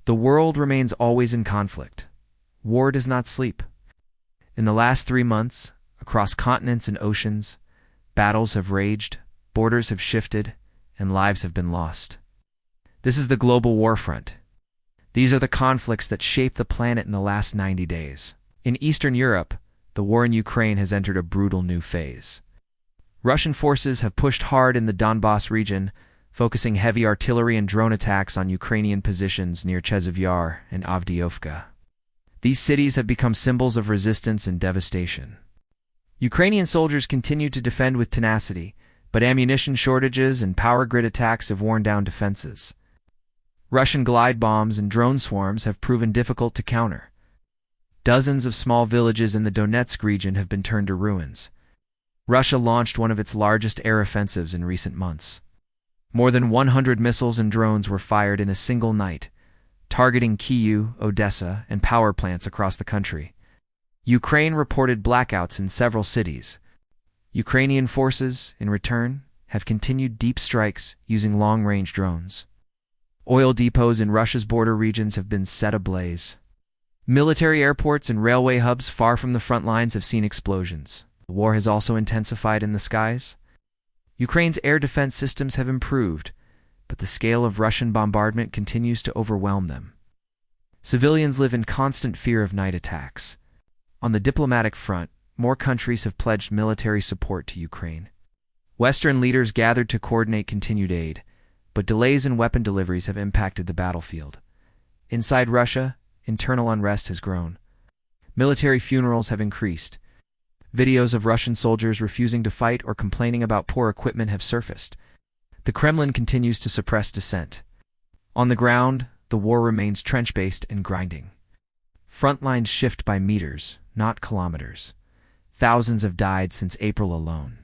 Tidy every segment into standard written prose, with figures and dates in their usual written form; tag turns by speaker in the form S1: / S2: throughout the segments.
S1: The world remains always in conflict. War does not sleep. In the last 3 months, across continents and oceans, battles have raged, borders have shifted, and lives have been lost. This is the global warfront. These are the conflicts that shape the planet in the last 90 days. In Eastern Europe, the war in Ukraine has entered a brutal new phase. Russian forces have pushed hard in the Donbass region, focusing heavy artillery and drone attacks on Ukrainian positions near Chasiv Yar and Avdiivka. These cities have become symbols of resistance and devastation. Ukrainian soldiers continue to defend with tenacity, but ammunition shortages and power grid attacks have worn down defenses. Russian glide bombs and drone swarms have proven difficult to counter. Dozens of small villages in the Donetsk region have been turned to ruins. Russia launched one of its largest air offensives in recent months. More than 100 missiles and drones were fired in a single night, targeting Kyiv, Odessa, and power plants across the country. Ukraine reported blackouts in several cities. Ukrainian forces, in return, have continued deep strikes using long-range drones. Oil depots in Russia's border regions have been set ablaze. Military airports and railway hubs far from the front lines have seen explosions. The war has also intensified in the skies. Ukraine's air defense systems have improved, but the scale of Russian bombardment continues to overwhelm them. Civilians live in constant fear of night attacks. On the diplomatic front, more countries have pledged military support to Ukraine. Western leaders gathered to coordinate continued aid, but delays in weapon deliveries have impacted the battlefield. Inside Russia, internal unrest has grown. Military funerals have increased. Videos of Russian soldiers refusing to fight or complaining about poor equipment have surfaced. The Kremlin continues to suppress dissent. On the ground, the war remains trench-based and grinding. Front lines shift by meters, not kilometers. Thousands have died since April alone.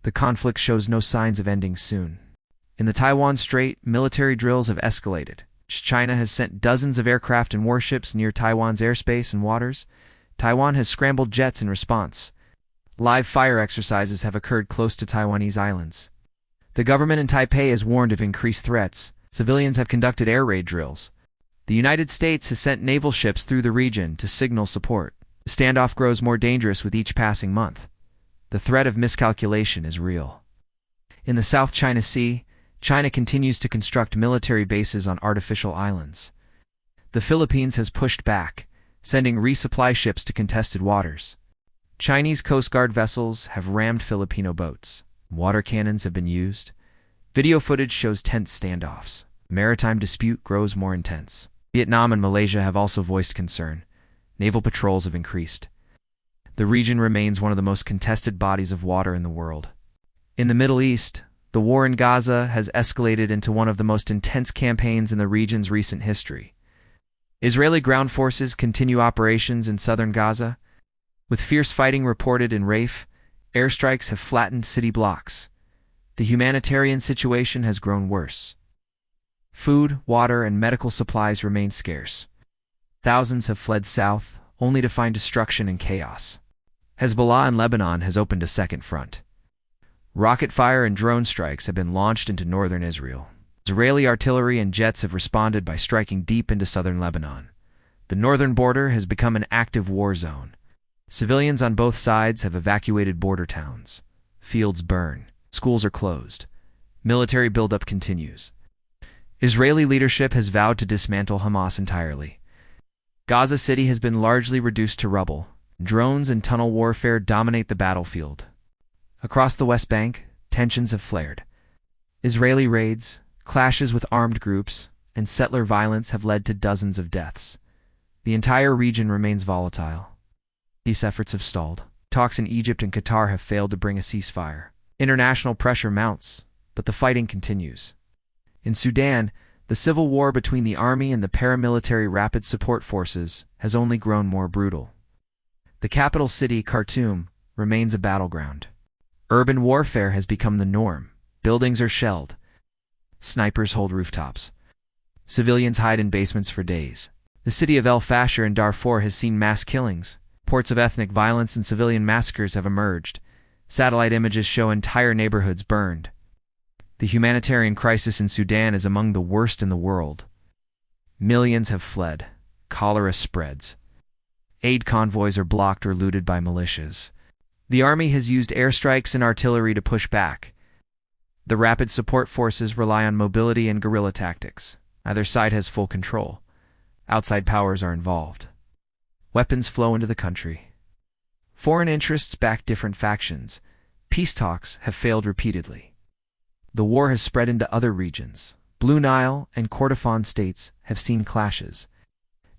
S1: The conflict shows no signs of ending soon. In the Taiwan Strait, military drills have escalated. China has sent dozens of aircraft and warships near Taiwan's airspace and waters. Taiwan has scrambled jets in response. Live fire exercises have occurred close to Taiwanese islands. The government in Taipei has warned of increased threats. Civilians have conducted air raid drills. The United States has sent naval ships through the region to signal support. The standoff grows more dangerous with each passing month. The threat of miscalculation is real. In the South China Sea, China continues to construct military bases on artificial islands. The Philippines has pushed back, sending resupply ships to contested waters. Chinese Coast Guard vessels have rammed Filipino boats. Water cannons have been used. Video footage shows tense standoffs. The maritime dispute grows more intense. Vietnam and Malaysia have also voiced concern. Naval patrols have increased. The region remains one of the most contested bodies of water in the world. In the Middle East, the war in Gaza has escalated into one of the most intense campaigns in the region's recent history. Israeli ground forces continue operations in southern Gaza. With fierce fighting reported in Rafah, airstrikes have flattened city blocks. The humanitarian situation has grown worse. Food, water, and medical supplies remain scarce. Thousands have fled south, only to find destruction and chaos. Hezbollah in Lebanon has opened a second front. Rocket fire and drone strikes have been launched into northern Israel. Israeli artillery and jets have responded by striking deep into southern Lebanon. The northern border has become an active war zone. Civilians on both sides have evacuated border towns. Fields burn. Schools are closed. Military buildup continues. Israeli leadership has vowed to dismantle Hamas entirely. Gaza City has been largely reduced to rubble. Drones and tunnel warfare dominate the battlefield. Across the West Bank, tensions have flared. Israeli raids, clashes with armed groups, and settler violence have led to dozens of deaths. The entire region remains volatile. Peace efforts have stalled. Talks in Egypt and Qatar have failed to bring a ceasefire. International pressure mounts, but the fighting continues. In Sudan, the civil war between the army and the paramilitary rapid support forces has only grown more brutal. The capital city, Khartoum, remains a battleground. Urban warfare has become the norm. Buildings are shelled. Snipers hold rooftops. Civilians hide in basements for days. The city of El Fasher in Darfur has seen mass killings. Reports of ethnic violence and civilian massacres have emerged. Satellite images show entire neighborhoods burned. The humanitarian crisis in Sudan is among the worst in the world. Millions have fled. Cholera spreads. Aid convoys are blocked or looted by militias. The army has used airstrikes and artillery to push back. The rapid support forces rely on mobility and guerrilla tactics. Neither side has full control. Outside powers are involved. Weapons flow into the country. Foreign interests back different factions. Peace talks have failed repeatedly. The war has spread into other regions. Blue Nile and Kordofan states have seen clashes.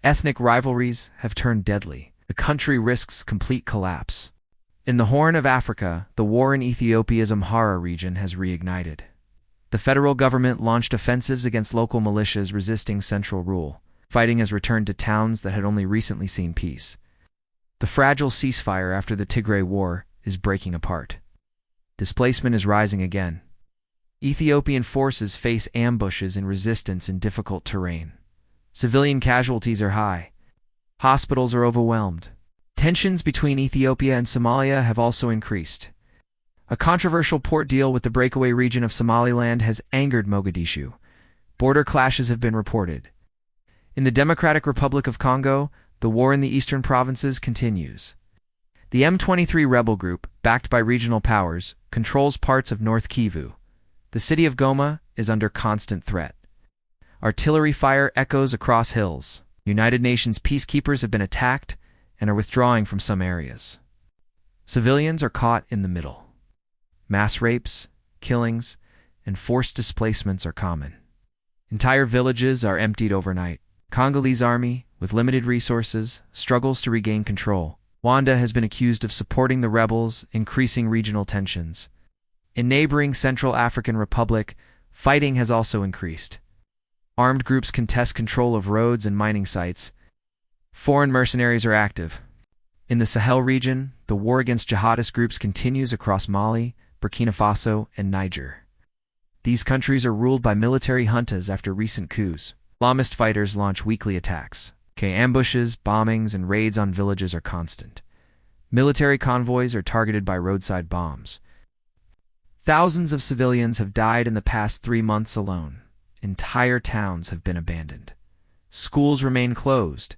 S1: Ethnic rivalries have turned deadly. The country risks complete collapse. In the Horn of Africa, the war in Ethiopia's Amhara region has reignited. The federal government launched offensives against local militias resisting central rule. Fighting has returned to towns that had only recently seen peace. The fragile ceasefire after the Tigray War is breaking apart. Displacement is rising again. Ethiopian forces face ambushes and resistance in difficult terrain. Civilian casualties are high. Hospitals are overwhelmed. Tensions between Ethiopia and Somalia have also increased. A controversial port deal with the breakaway region of Somaliland has angered Mogadishu. Border clashes have been reported. In the Democratic Republic of Congo, the war in the eastern provinces continues. The M23 rebel group, backed by regional powers, controls parts of North Kivu. The city of Goma is under constant threat. Artillery fire echoes across hills. United Nations peacekeepers have been attacked and are withdrawing from some areas. Civilians are caught in the middle. Mass rapes, killings, and forced displacements are common. Entire villages are emptied overnight. Congolese army, with limited resources, struggles to regain control. Rwanda has been accused of supporting the rebels, increasing regional tensions. In neighboring Central African Republic, fighting has also increased. Armed groups contest control of roads and mining sites. Foreign mercenaries are active. In the Sahel region, the war against jihadist groups continues across Mali, Burkina Faso, and Niger. These countries are ruled by military juntas after recent coups. Islamist fighters launch weekly attacks. Ambushes, bombings, and raids on villages are constant. Military convoys are targeted by roadside bombs. Thousands of civilians have died in the past 3 months alone. Entire towns have been abandoned. Schools remain closed.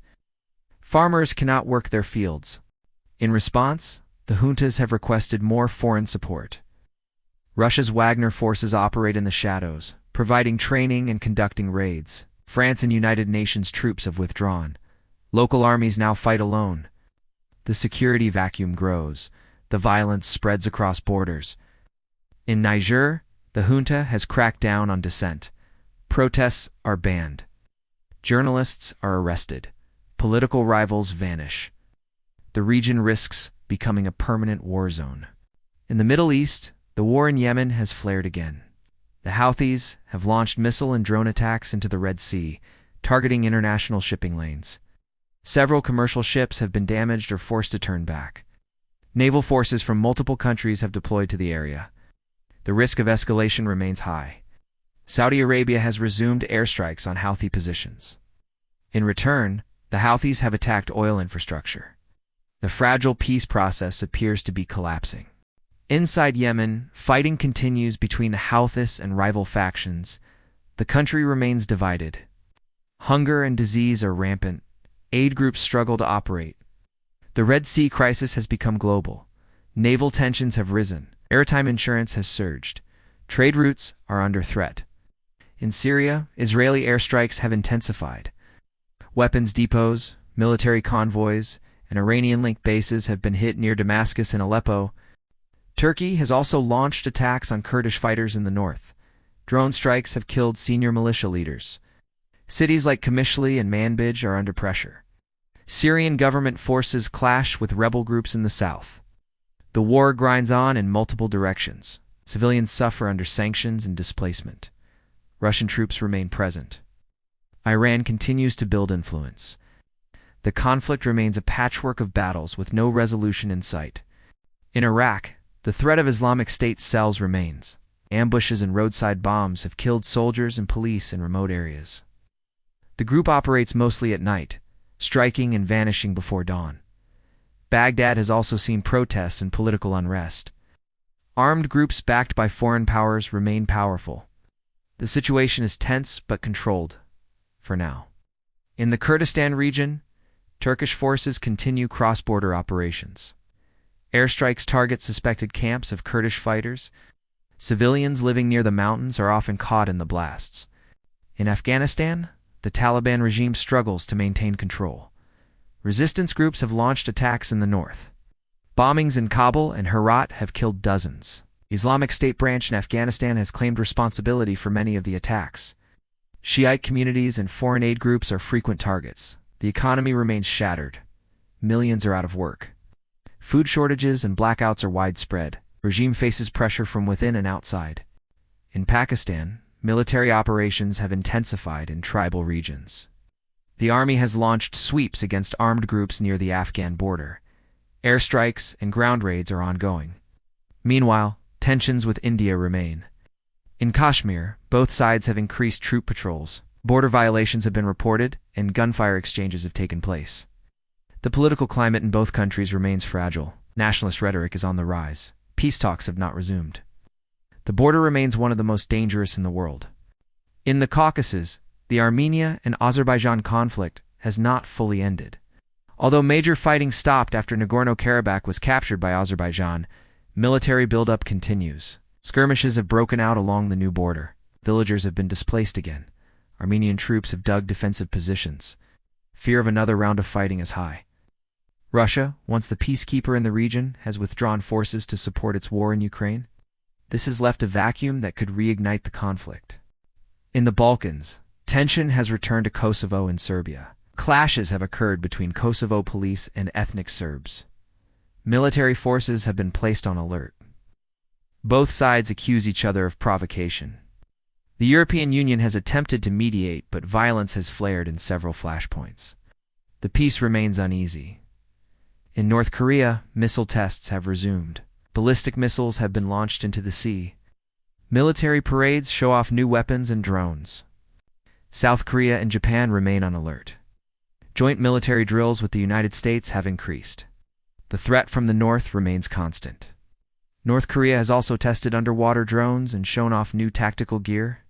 S1: Farmers cannot work their fields. In response, the juntas have requested more foreign support. Russia's Wagner forces operate in the shadows, providing training and conducting raids. France and United Nations troops have withdrawn. Local armies now fight alone. The security vacuum grows. The violence spreads across borders. In Niger, the junta has cracked down on dissent. Protests are banned. Journalists are arrested. Political rivals vanish. The region risks becoming a permanent war zone. In the Middle East, the war in Yemen has flared again. The Houthis have launched missile and drone attacks into the Red Sea, targeting international shipping lanes. Several commercial ships have been damaged or forced to turn back. Naval forces from multiple countries have deployed to the area. The risk of escalation remains high. Saudi Arabia has resumed airstrikes on Houthi positions. In return, the Houthis have attacked oil infrastructure. The fragile peace process appears to be collapsing. Inside Yemen, fighting continues between the Houthis and rival factions. The country remains divided. Hunger and disease are rampant. Aid groups struggle to operate. The Red Sea crisis has become global. Naval tensions have risen. Maritime insurance has surged. Trade routes are under threat. In Syria, Israeli airstrikes have intensified. Weapons depots, military convoys, and Iranian-linked bases have been hit near Damascus and Aleppo. Turkey has also launched attacks on Kurdish fighters in the north. Drone strikes have killed senior militia leaders. Cities like Qamishli and Manbij are under pressure. Syrian government forces clash with rebel groups in the south. The war grinds on in multiple directions. Civilians suffer under sanctions and displacement. Russian troops remain present. Iran continues to build influence. The conflict remains a patchwork of battles with no resolution in sight. In Iraq, the threat of Islamic State cells remains. Ambushes and roadside bombs have killed soldiers and police in remote areas. The group operates mostly at night, striking and vanishing before dawn. Baghdad has also seen protests and political unrest. Armed groups backed by foreign powers remain powerful. The situation is tense but controlled, for now. In the Kurdistan region, Turkish forces continue cross-border operations. Airstrikes target suspected camps of Kurdish fighters. Civilians living near the mountains are often caught in the blasts. In Afghanistan, the Taliban regime struggles to maintain control. Resistance groups have launched attacks in the north. Bombings in Kabul and Herat have killed dozens. Islamic State branch in Afghanistan has claimed responsibility for many of the attacks. Shiite communities and foreign aid groups are frequent targets. The economy remains shattered. Millions are out of work. Food shortages and blackouts are widespread. Regime faces pressure from within and outside. In Pakistan, military operations have intensified in tribal regions. The army has launched sweeps against armed groups near the Afghan border. Airstrikes and ground raids are ongoing. Meanwhile, tensions with India remain. In Kashmir, both sides have increased troop patrols. Border violations have been reported, and gunfire exchanges have taken place. The political climate in both countries remains fragile. Nationalist rhetoric is on the rise. Peace talks have not resumed. The border remains one of the most dangerous in the world. In the Caucasus, the Armenia and Azerbaijan conflict has not fully ended. Although major fighting stopped after Nagorno-Karabakh was captured by Azerbaijan, military buildup continues. Skirmishes have broken out along the new border. Villagers have been displaced again. Armenian troops have dug defensive positions. Fear of another round of fighting is high. Russia, once the peacekeeper in the region, has withdrawn forces to support its war in Ukraine. This has left a vacuum that could reignite the conflict. In the Balkans, tension has returned to Kosovo and Serbia. Clashes have occurred between Kosovo police and ethnic Serbs. Military forces have been placed on alert. Both sides accuse each other of provocation. The European Union has attempted to mediate, but violence has flared in several flashpoints. The peace remains uneasy. In North Korea, missile tests have resumed. Ballistic missiles have been launched into the sea. Military parades show off new weapons and drones. South Korea and Japan remain on alert. Joint military drills with the United States have increased. The threat from the north remains constant. North Korea has also tested underwater drones and shown off new tactical gear.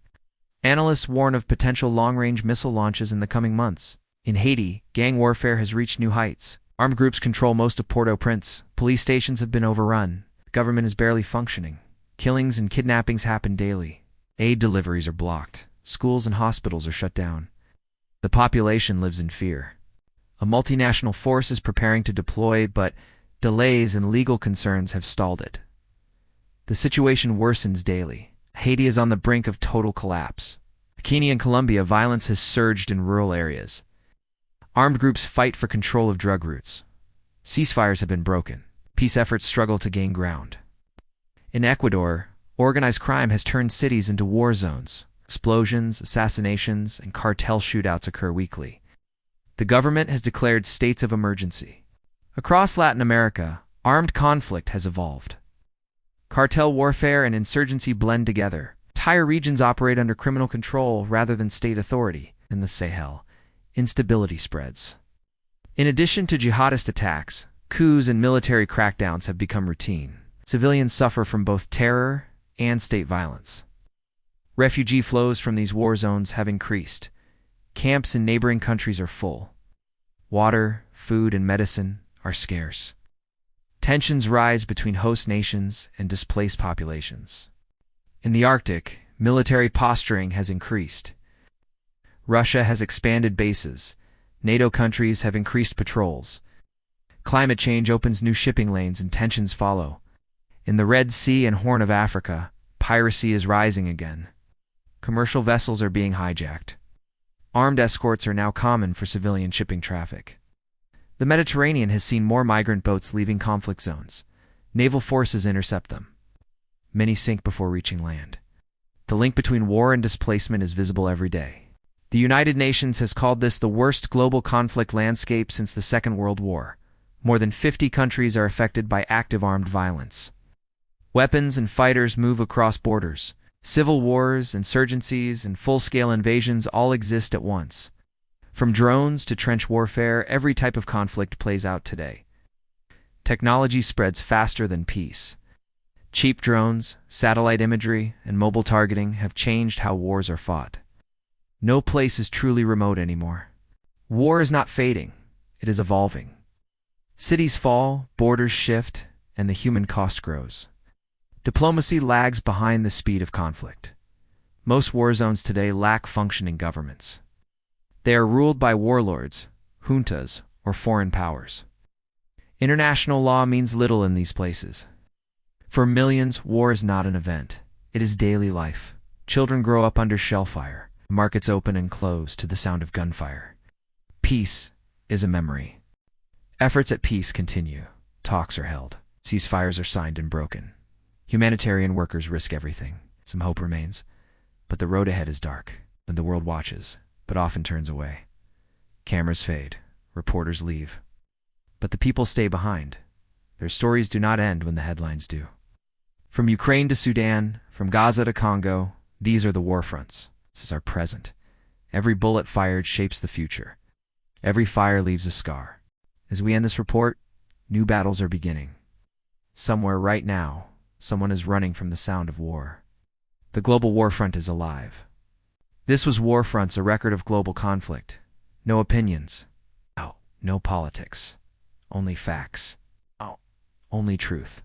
S1: Analysts warn of potential long-range missile launches in the coming months. In Haiti, gang warfare has reached new heights. Armed groups control most of Port-au-Prince. Police stations have been overrun. The government is barely functioning. Killings and kidnappings happen daily. Aid deliveries are blocked. Schools and hospitals are shut down. The population lives in fear. A multinational force is preparing to deploy, but delays and legal concerns have stalled it. The situation worsens daily. Haiti is on the brink of total collapse. In Kenya and Colombia, violence has surged in rural areas. Armed groups fight for control of drug routes. Ceasefires have been broken. Peace efforts struggle to gain ground. In Ecuador, organized crime has turned cities into war zones. Explosions, assassinations, and cartel shootouts occur weekly. The government has declared states of emergency. Across Latin America, armed conflict has evolved. Cartel warfare and insurgency blend together. Entire regions operate under criminal control rather than state authority. In the Sahel, instability spreads. In addition to jihadist attacks, coups and military crackdowns have become routine. Civilians suffer from both terror and state violence. Refugee flows from these war zones have increased. Camps in neighboring countries are full. Water, food, and medicine are scarce. Tensions rise between host nations and displaced populations. In the Arctic, military posturing has increased. Russia has expanded bases. NATO countries have increased patrols. Climate change opens new shipping lanes and tensions follow. In the Red Sea and Horn of Africa, piracy is rising again. Commercial vessels are being hijacked. Armed escorts are now common for civilian shipping traffic. The Mediterranean has seen more migrant boats leaving conflict zones. Naval forces intercept them. Many sink before reaching land. The link between war and displacement is visible every day. The United Nations has called this the worst global conflict landscape since the Second World War. More than 50 countries are affected by active armed violence. Weapons and fighters move across borders. Civil wars, insurgencies, and full-scale invasions all exist at once. From drones to trench warfare, every type of conflict plays out today. Technology spreads faster than peace. Cheap drones, satellite imagery, and mobile targeting have changed how wars are fought. No place is truly remote anymore. War is not fading, it is evolving. Cities fall, borders shift, and the human cost grows. Diplomacy lags behind the speed of conflict. Most war zones today lack functioning governments. They are ruled by warlords, juntas, or foreign powers. International law means little in these places. For millions, war is not an event. It is daily life. Children grow up under shell fire. Markets open and close to the sound of gunfire. Peace is a memory. Efforts at peace continue. Talks are held. Ceasefires are signed and broken. Humanitarian workers risk everything. Some hope remains. But the road ahead is dark. And the world watches, but often turns away. Cameras fade. Reporters leave. But the people stay behind. Their stories do not end when the headlines do. From Ukraine to Sudan, from Gaza to Congo, these are the warfronts. This is our present. Every bullet fired shapes the future. Every fire leaves a scar. As we end this report, new battles are beginning. Somewhere right now, someone is running from the sound of war. The global warfront is alive. This was Warfronts, a record of global conflict. No opinions. No politics. Only facts. Only truth.